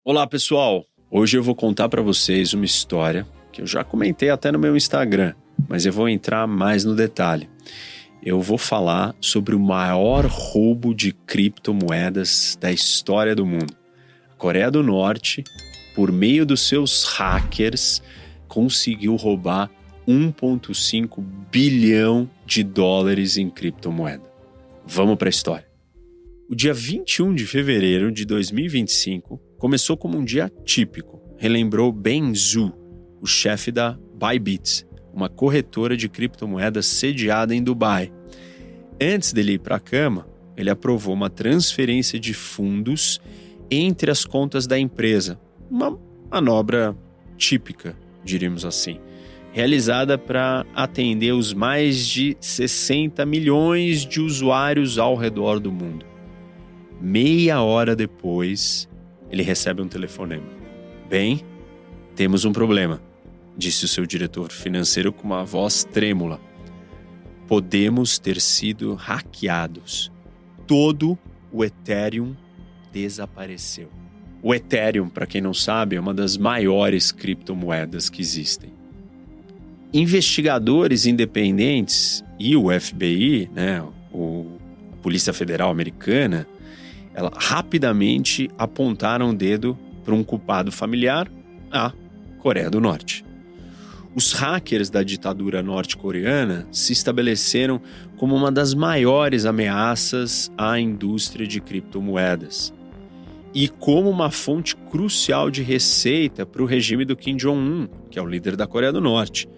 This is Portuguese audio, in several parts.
Olá, pessoal! Hoje eu vou contar para vocês uma história que eu já comentei até no meu Instagram, mas eu vou entrar mais no detalhe. Eu vou falar sobre o maior roubo de criptomoedas da história do mundo. A Coreia do Norte, por meio dos seus hackers, conseguiu roubar 1,5 bilhão de dólares em criptomoeda. Vamos para a história. O dia 21 de fevereiro de 2025 começou como um dia típico, relembrou Ben Zhu, o chefe da Bybit, uma corretora de criptomoedas sediada em Dubai. Antes dele ir para a cama, ele aprovou uma transferência de fundos entre as contas da empresa, uma manobra típica, diríamos assim, realizada para atender os mais de 60 milhões de usuários ao redor do mundo. Meia hora depois, ele recebe um telefonema. Bem, temos um problema, disse o seu diretor financeiro com uma voz trêmula. Podemos ter sido hackeados. Todo o Ethereum desapareceu. O Ethereum, para quem não sabe, é uma das maiores criptomoedas que existem. Investigadores independentes e o FBI, a Polícia Federal Americana, ela rapidamente apontaram o dedo para um culpado familiar, a Coreia do Norte. Os hackers da ditadura norte-coreana se estabeleceram como uma das maiores ameaças à indústria de criptomoedas e como uma fonte crucial de receita para o regime do Kim Jong-un, que é o líder da Coreia do Norte,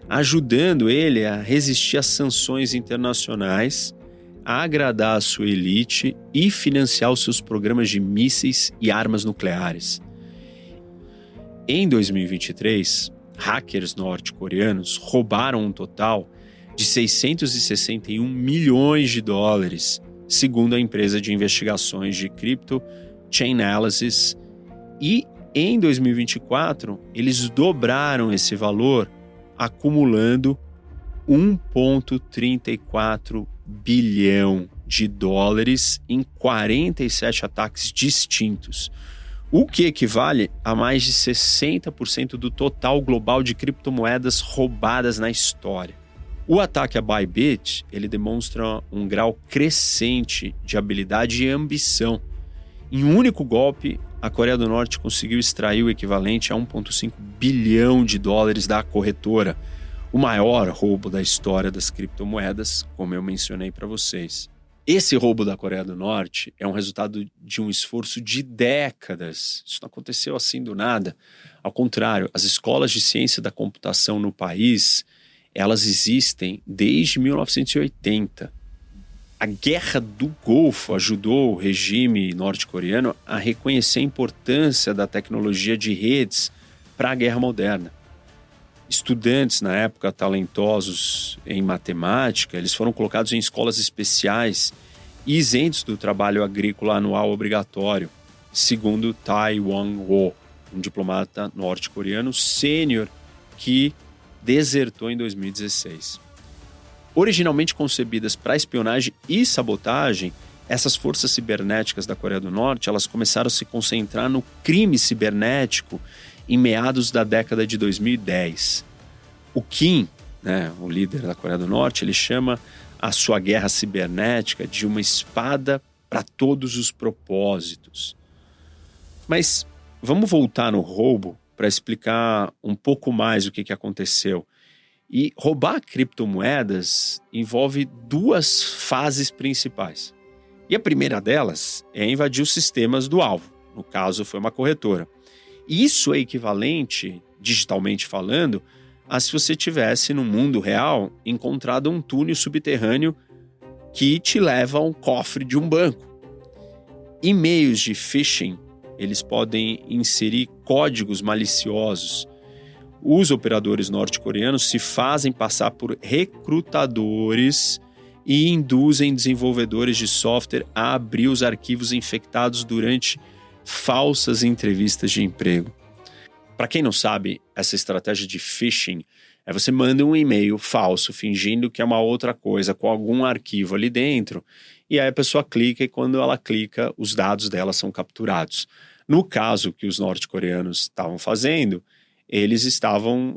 ajudando ele a resistir às sanções internacionais, a agradar a sua elite e financiar os seus programas de mísseis e armas nucleares. Em 2023, hackers norte-coreanos roubaram um total de 661 milhões de dólares, segundo a empresa de investigações de cripto Chainalysis, e em 2024 eles dobraram esse valor, acumulando 1,34 bilhão de dólares em 47 ataques distintos, o que equivale a mais de 60% do total global de criptomoedas roubadas na história. O ataque à Bybit, ele demonstra um grau crescente de habilidade e ambição. Em um único golpe, a Coreia do Norte conseguiu extrair o equivalente a 1,5 bilhão de dólares da corretora, o maior roubo da história das criptomoedas, como eu mencionei para vocês. Esse roubo da Coreia do Norte é um resultado de um esforço de décadas. Isso não aconteceu assim do nada. Ao contrário, as escolas de ciência da computação no país, elas existem desde 1980. A Guerra do Golfo ajudou o regime norte-coreano a reconhecer a importância da tecnologia de redes para a guerra moderna. Estudantes, na época, talentosos em matemática, eles foram colocados em escolas especiais e isentos do trabalho agrícola anual obrigatório, segundo Tai Won-ho, um diplomata norte-coreano sênior que desertou em 2016. Originalmente concebidas para espionagem e sabotagem, essas forças cibernéticas da Coreia do Norte, elas começaram a se concentrar no crime cibernético em meados da década de 2010. O Kim, o líder da Coreia do Norte, ele chama a sua guerra cibernética de uma espada para todos os propósitos. Mas vamos voltar no roubo para explicar um pouco mais o que aconteceu. E roubar criptomoedas envolve duas fases principais. E a primeira delas é invadir os sistemas do alvo. No caso, foi uma corretora. Isso é equivalente, digitalmente falando, a se você tivesse no mundo real encontrado um túnel subterrâneo que te leva a um cofre de um banco. E-mails de phishing, eles podem inserir códigos maliciosos. Os operadores norte-coreanos se fazem passar por recrutadores e induzem desenvolvedores de software a abrir os arquivos infectados durante falsas entrevistas de emprego. Para quem não sabe, essa estratégia de phishing é você manda um e-mail falso fingindo que é uma outra coisa com algum arquivo ali dentro e aí a pessoa clica e quando ela clica os dados dela são capturados. No caso que os norte-coreanos estavam fazendo, eles estavam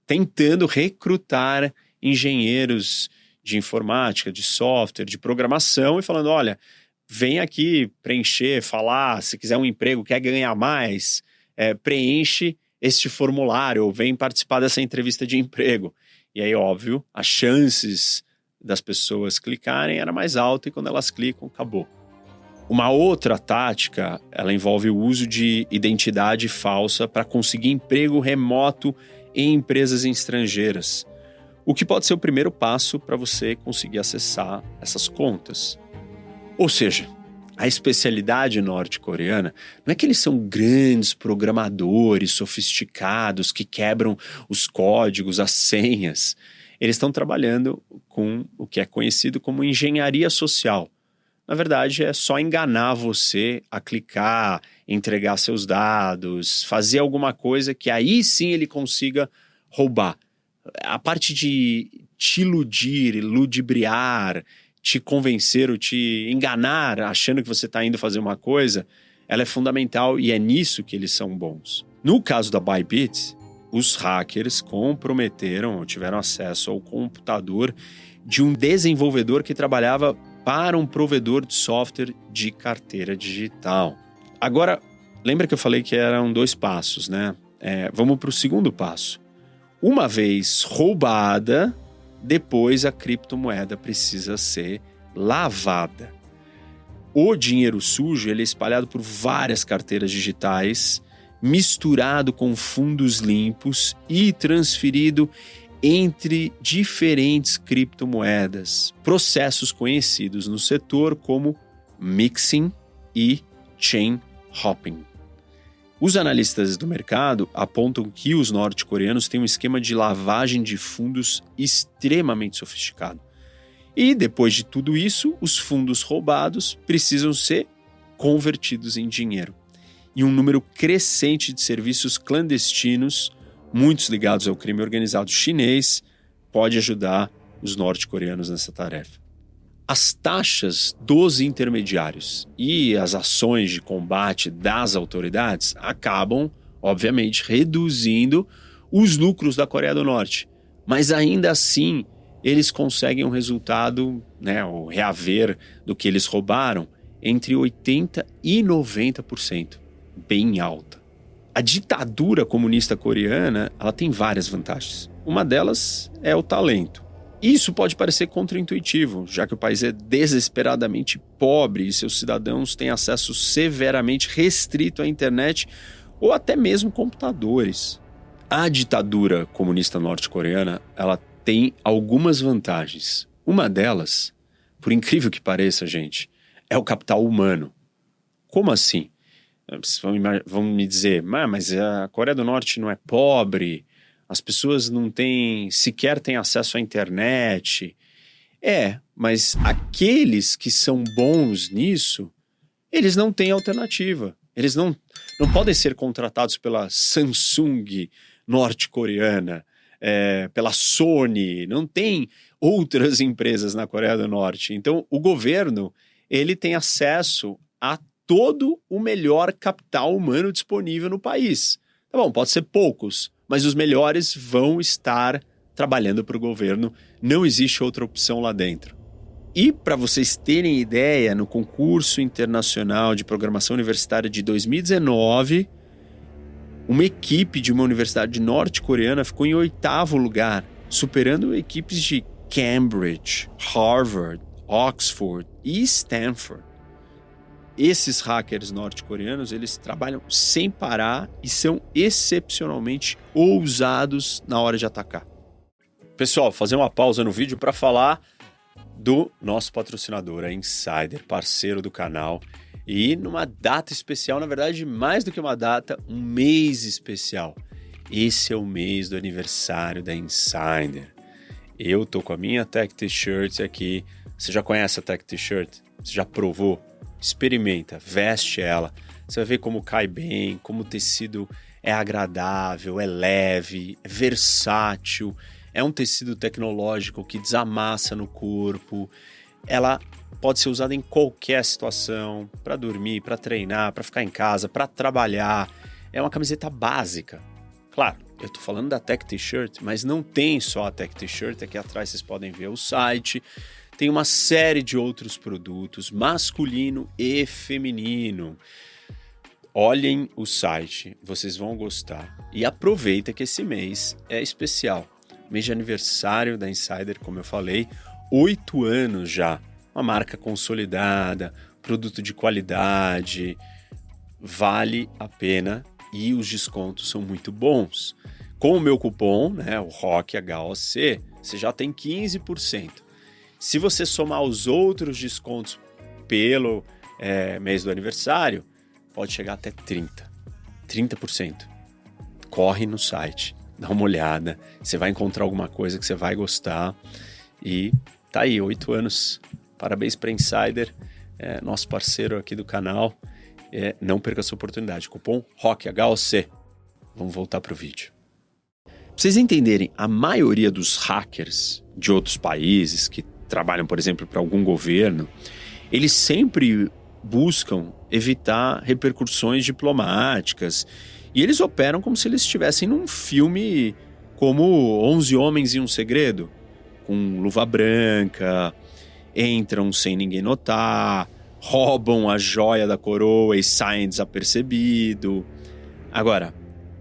tentando recrutar engenheiros de informática, de software, de programação e falando, olha, vem aqui preencher, falar, se quiser um emprego, quer ganhar mais, preenche este formulário, ou vem participar dessa entrevista de emprego. E aí, óbvio, as chances das pessoas clicarem era mais alta e quando elas clicam, acabou. Uma outra tática, ela envolve o uso de identidade falsa para conseguir emprego remoto em empresas estrangeiras, o que pode ser o primeiro passo para você conseguir acessar essas contas. Ou seja, a especialidade norte-coreana não é que eles são grandes programadores sofisticados que quebram os códigos, as senhas. Eles estão trabalhando com o que é conhecido como engenharia social. Na verdade, é só enganar você a clicar, entregar seus dados, fazer alguma coisa que aí sim ele consiga roubar. A parte de te iludir, ludibriar, te convencer ou te enganar achando que você está indo fazer uma coisa, ela é fundamental e é nisso que eles são bons. No caso da Bybit, os hackers comprometeram ou tiveram acesso ao computador de um desenvolvedor que trabalhava para um provedor de software de carteira digital. Agora, lembra que eu falei que eram 2 passos, né? Vamos para o segundo passo. Uma vez roubada, depois a criptomoeda precisa ser lavada. O dinheiro sujo ele é espalhado por várias carteiras digitais, misturado com fundos limpos e transferido entre diferentes criptomoedas, processos conhecidos no setor como mixing e chain hopping. Os analistas do mercado apontam que os norte-coreanos têm um esquema de lavagem de fundos extremamente sofisticado. E depois de tudo isso, os fundos roubados precisam ser convertidos em dinheiro. E um número crescente de serviços clandestinos, muitos ligados ao crime organizado chinês, pode ajudar os norte-coreanos nessa tarefa. As taxas dos intermediários e as ações de combate das autoridades acabam, obviamente, reduzindo os lucros da Coreia do Norte. Mas ainda assim, eles conseguem um resultado, o reaver do que eles roubaram, entre 80% e 90%, bem alta. A ditadura comunista coreana ela tem várias vantagens. Uma delas é o talento. Isso pode parecer contraintuitivo, já que o país é desesperadamente pobre e seus cidadãos têm acesso severamente restrito à internet ou até mesmo computadores. A ditadura comunista norte-coreana ela tem algumas vantagens. Uma delas, por incrível que pareça, gente, é o capital humano. Como assim? Vão me dizer, mas a Coreia do Norte não é pobre, as pessoas sequer têm acesso à internet. Mas aqueles que são bons nisso, eles não têm alternativa. Eles não podem ser contratados pela Samsung norte-coreana, pela Sony, não tem outras empresas na Coreia do Norte. Então, o governo ele tem acesso a todo o melhor capital humano disponível no país. Tá bom, pode ser poucos, mas os melhores vão estar trabalhando para o governo. Não existe outra opção lá dentro. E para vocês terem ideia, no concurso internacional de programação universitária de 2019, uma equipe de uma universidade norte-coreana ficou em 8º lugar, superando equipes de Cambridge, Harvard, Oxford e Stanford. Esses hackers norte-coreanos, eles trabalham sem parar e são excepcionalmente ousados na hora de atacar. Pessoal, fazer uma pausa no vídeo para falar do nosso patrocinador, a Insider, parceiro do canal. E numa data especial, na verdade, mais do que uma data, um mês especial. Esse é o mês do aniversário da Insider. Eu tô com a minha Tech T-Shirt aqui. Você já conhece a Tech T-Shirt? Você já provou? Experimenta, veste ela. Você vai ver como cai bem, como o tecido é agradável, é leve, é versátil. É um tecido tecnológico que desamassa no corpo. Ela pode ser usada em qualquer situação, para dormir, para treinar, para ficar em casa, para trabalhar. É uma camiseta básica. Claro, eu tô falando da Tech T-Shirt, mas não tem só a Tech T-Shirt. Aqui atrás vocês podem ver o site. Tem uma série de outros produtos, masculino e feminino. Olhem o site, vocês vão gostar. E aproveita que esse mês é especial. Mês de aniversário da Insider, como eu falei, 8 anos já. Uma marca consolidada, produto de qualidade, vale a pena e os descontos são muito bons. Com o meu cupom, né, o ROCKHOC, você já tem 15%. Se você somar os outros descontos pelo mês do aniversário, pode chegar até 30%. Corre no site, dá uma olhada, você vai encontrar alguma coisa que você vai gostar e tá aí, 8 anos. Parabéns para Insider, nosso parceiro aqui do canal. Não perca essa oportunidade. Cupom ROCKHOC. Vamos voltar para o vídeo. Pra vocês entenderem, a maioria dos hackers de outros países que trabalham, por exemplo, para algum governo, eles sempre buscam evitar repercussões diplomáticas e eles operam como se eles estivessem num filme como 11 Homens e um Segredo, com luva branca, entram sem ninguém notar, roubam a joia da coroa e saem desapercebido. Agora,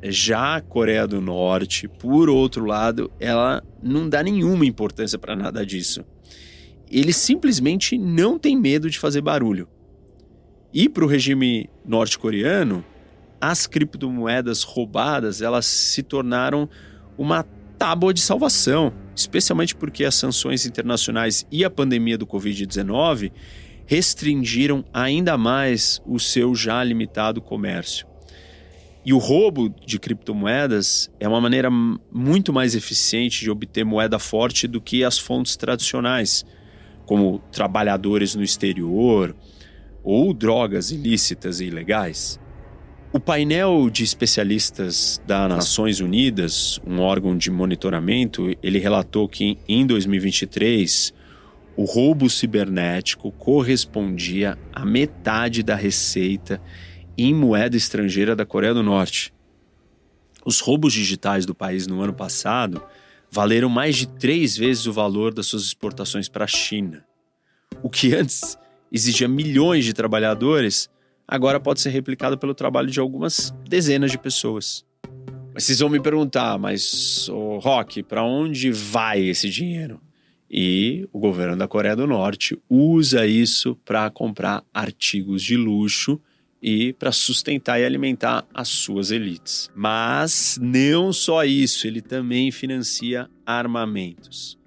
já a Coreia do Norte, por outro lado, ela não dá nenhuma importância para nada disso. Eles simplesmente não têm medo de fazer barulho. E para o regime norte-coreano, as criptomoedas roubadas, elas se tornaram uma tábua de salvação, especialmente porque as sanções internacionais e a pandemia do Covid-19 restringiram ainda mais o seu já limitado comércio. E o roubo de criptomoedas é uma maneira muito mais eficiente de obter moeda forte do que as fontes tradicionais, como trabalhadores no exterior ou drogas ilícitas e ilegais. O painel de especialistas das Nações Unidas, um órgão de monitoramento, ele relatou que em 2023 o roubo cibernético correspondia a metade da receita em moeda estrangeira da Coreia do Norte. Os roubos digitais do país no ano passado valeram mais de 3 vezes o valor das suas exportações para a China. O que antes exigia milhões de trabalhadores, agora pode ser replicado pelo trabalho de algumas dezenas de pessoas. Mas vocês vão me perguntar, mas, Rock, para onde vai esse dinheiro? E o governo da Coreia do Norte usa isso para comprar artigos de luxo e para sustentar e alimentar as suas elites. Mas não só isso, ele também financia armamentos.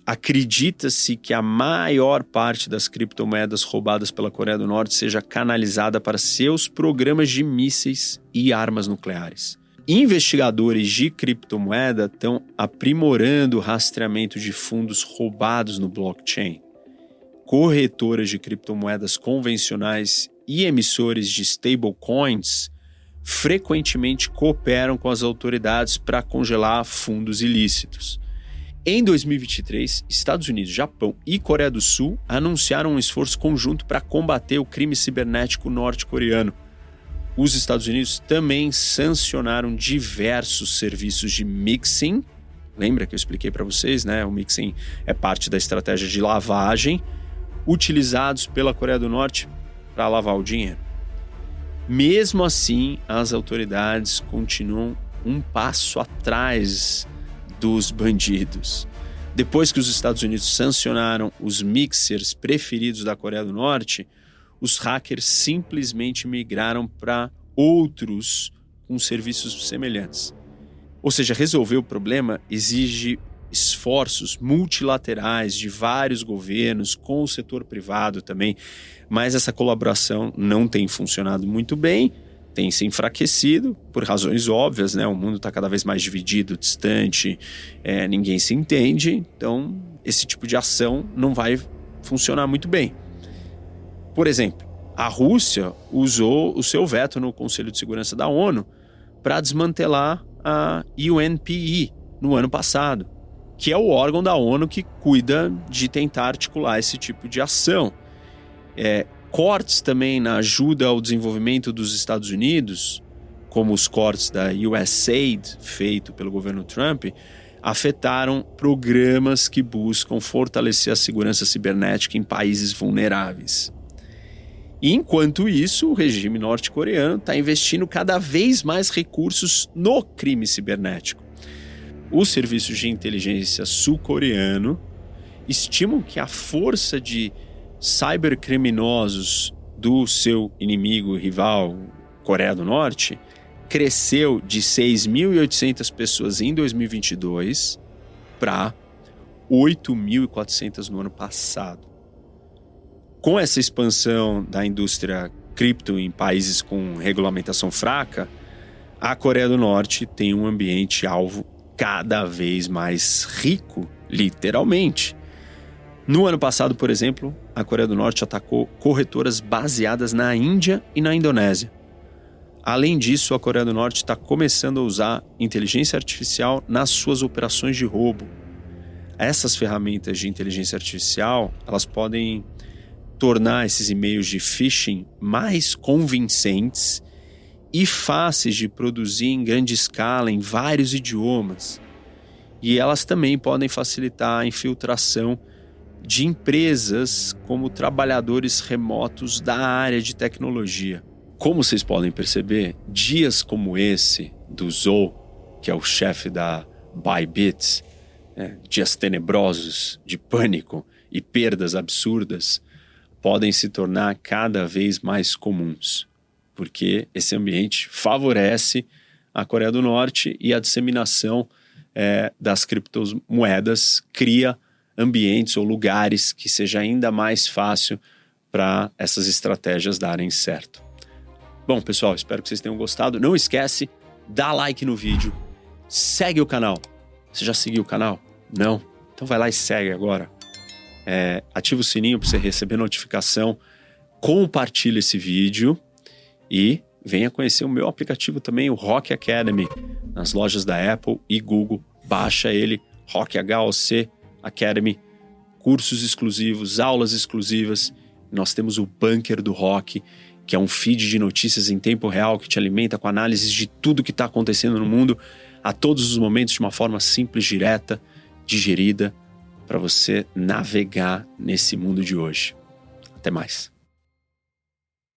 Acredita-se que a maior parte das criptomoedas roubadas pela Coreia do Norte seja canalizada para seus programas de mísseis e armas nucleares. Investigadores de criptomoeda estão aprimorando o rastreamento de fundos roubados no blockchain. Corretoras de criptomoedas convencionais e emissores de stablecoins frequentemente cooperam com as autoridades para congelar fundos ilícitos. Em 2023, Estados Unidos, Japão e Coreia do Sul anunciaram um esforço conjunto para combater o crime cibernético norte-coreano. Os Estados Unidos também sancionaram diversos serviços de mixing. Lembra que eu expliquei para vocês, né? O mixing é parte da estratégia de lavagem utilizados pela Coreia do Norte para lavar o dinheiro. Mesmo assim, as autoridades continuam um passo atrás dos bandidos. Depois que os Estados Unidos sancionaram os mixers preferidos da Coreia do Norte, os hackers simplesmente migraram para outros com serviços semelhantes. Ou seja, resolver o problema exige esforços multilaterais de vários governos, com o setor privado também, mas essa colaboração não tem funcionado muito bem, tem se enfraquecido por razões óbvias, né? O mundo está cada vez mais dividido, distante, ninguém se entende, então esse tipo de ação não vai funcionar muito bem. Por exemplo, a Rússia usou o seu veto no Conselho de Segurança da ONU para desmantelar a UNPE no ano passado, que é o órgão da ONU que cuida de tentar articular esse tipo de ação. Cortes também na ajuda ao desenvolvimento dos Estados Unidos, como os cortes da USAID, feito pelo governo Trump, afetaram programas que buscam fortalecer a segurança cibernética em países vulneráveis. E enquanto isso, o regime norte-coreano está investindo cada vez mais recursos no crime cibernético. Os serviços de inteligência sul-coreano estimam que a força de cybercriminosos do seu inimigo rival, Coreia do Norte, cresceu de 6.800 pessoas em 2022 para 8.400 no ano passado. Com essa expansão da indústria cripto em países com regulamentação fraca, a Coreia do Norte tem um ambiente alvo cada vez mais rico, literalmente. No ano passado, por exemplo, a Coreia do Norte atacou corretoras baseadas na Índia e na Indonésia. Além disso, a Coreia do Norte está começando a usar inteligência artificial nas suas operações de roubo. Essas ferramentas de inteligência artificial, elas podem tornar esses e-mails de phishing mais convincentes e fáceis de produzir em grande escala em vários idiomas. E elas também podem facilitar a infiltração de empresas como trabalhadores remotos da área de tecnologia. Como vocês podem perceber, dias como esse do Zou, que é o chefe da Bybit, dias tenebrosos de pânico e perdas absurdas, podem se tornar cada vez mais comuns, porque esse ambiente favorece a Coreia do Norte e a disseminação das criptomoedas cria ambientes ou lugares que seja ainda mais fácil para essas estratégias darem certo. Bom, pessoal, espero que vocês tenham gostado. Não esquece, dá like no vídeo, segue o canal. Você já seguiu o canal? Não? Então vai lá e segue agora. Ativa o sininho para você receber notificação, compartilha esse vídeo e venha conhecer o meu aplicativo também, o Rock Academy, nas lojas da Apple e Google. Baixa ele, Rock HOC Academy, cursos exclusivos, aulas exclusivas. Nós temos o Bunker do Rock, que é um feed de notícias em tempo real que te alimenta com análises de tudo que está acontecendo no mundo a todos os momentos de uma forma simples, direta, digerida, para você navegar nesse mundo de hoje. Até mais.